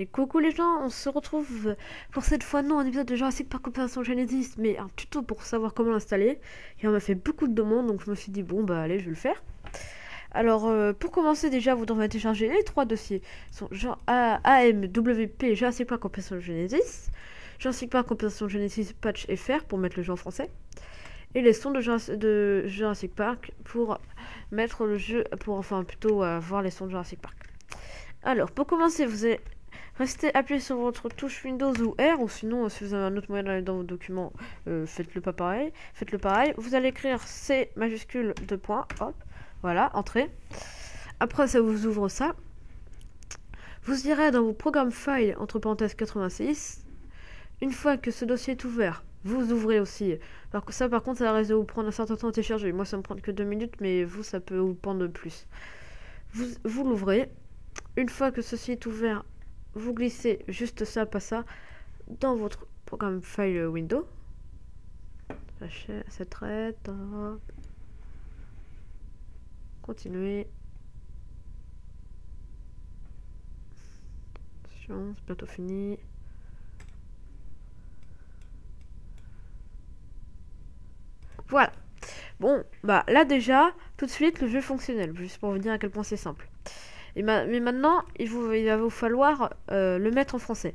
Et coucou les gens, on se retrouve pour cette fois non un épisode de Jurassic Park Opération Genesis, mais un tuto pour savoir comment l'installer. Et on m'a fait beaucoup de demandes, donc je me suis dit bon bah allez je vais le faire. Alors pour commencer déjà vous devrez télécharger les trois dossiers. Sont genre AMWP Jurassic Park Opération Genesis, Jurassic Park Opération Genesis Patch FR pour mettre le jeu en français. Et les sons de Jurassic Park pour mettre le jeu, pour enfin plutôt voir les sons de Jurassic Park. Alors pour commencer vous allez restez appuyé sur votre touche Windows ou R, ou sinon si vous avez un autre moyen d'aller dans vos documents, faites-le pas pareil. Faites-le pareil. Vous allez écrire C majuscule 2 points, hop, voilà, entrée. Après ça vous ouvre ça. Vous irez dans vos programmes file entre parenthèses 86. Une fois que ce dossier est ouvert, vous ouvrez aussi. Alors que ça par contre ça risque de vous prendre un certain temps à télécharger. Moi ça me prend que 2 minutes, mais vous ça peut vous prendre plus. Vous l'ouvrez. Une fois que ceci est ouvert, vous glissez juste ça, pas ça, dans votre programme file window. Ça traite. Continuez. Attention, c'est bientôt fini. Voilà. Bon, bah là déjà, tout de suite, le jeu est fonctionnel, juste pour vous dire à quel point c'est simple. Mais maintenant, il va vous falloir le mettre en français.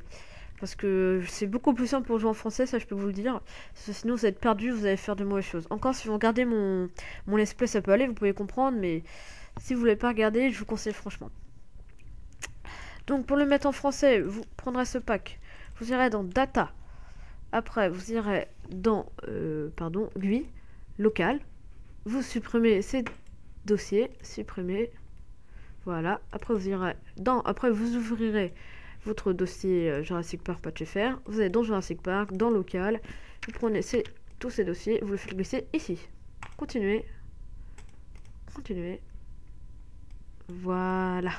Parce que c'est beaucoup plus simple pour jouer en français, ça je peux vous le dire. Sinon vous êtes perdu, vous allez faire de mauvaises choses. Encore si vous regardez mon let's play, ça peut aller, vous pouvez comprendre. Mais si vous ne voulez pas regarder, je vous conseille franchement. Donc pour le mettre en français, vous prendrez ce pack. Vous irez dans Data. Après vous irez dans GUI, local. Vous supprimez ces dossiers, supprimez. Voilà, après vous irez après vous ouvrirez votre dossier Jurassic Park Patch FR, vous allez dans Jurassic Park, dans local, vous prenez tous ces dossiers, vous le faites glisser ici. Continuez. Continuez. Voilà.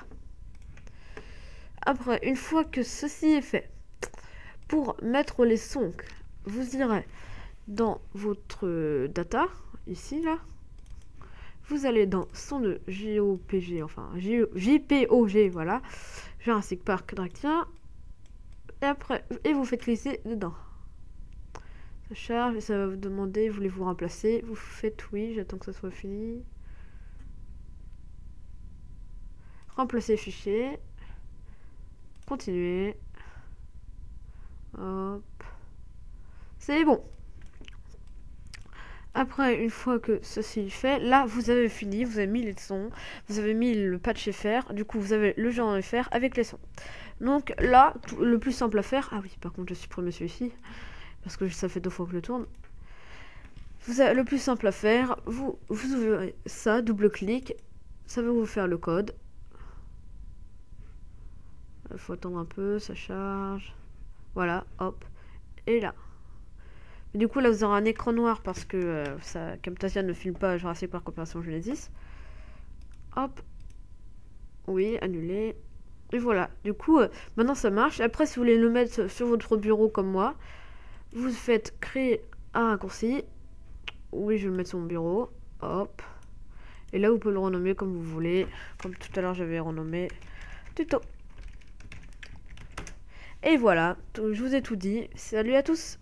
Après, une fois que ceci est fait, pour mettre les sons, vous irez dans votre data, ici là. Vous allez dans son de JOPG, enfin JPOG, voilà, Jurassic Park Dractien, et vous faites glisser dedans. Ça charge et ça va vous demander, voulez-vous remplacer? Vous faites oui, j'attends que ça soit fini. Remplacer fichier. Continuez. Hop. C'est bon. Après, une fois que ceci est fait, là, vous avez fini, vous avez mis les sons, vous avez mis le patch FR, du coup, vous avez le jeu en FR avec les sons. Donc là, le plus simple à faire, ah oui, par contre, je supprime celui-ci, parce que ça fait 2 fois que je le tourne. Le plus simple à faire, vous ouvrez ça, double-clic, ça va vous faire le code. Il faut attendre un peu, ça charge. Voilà, hop, et là. Du coup là vous aurez un écran noir parce que Camtasia ne filme pas Jurassic Park Opération Genesis. Hop. Oui, annuler. Et voilà. Du coup, maintenant ça marche. Après, si vous voulez le mettre sur votre bureau comme moi, vous faites créer un raccourci. Oui, je vais le mettre sur mon bureau. Hop. Et là, vous pouvez le renommer comme vous voulez. Comme tout à l'heure, j'avais renommé tuto. Et voilà. Je vous ai tout dit. Salut à tous.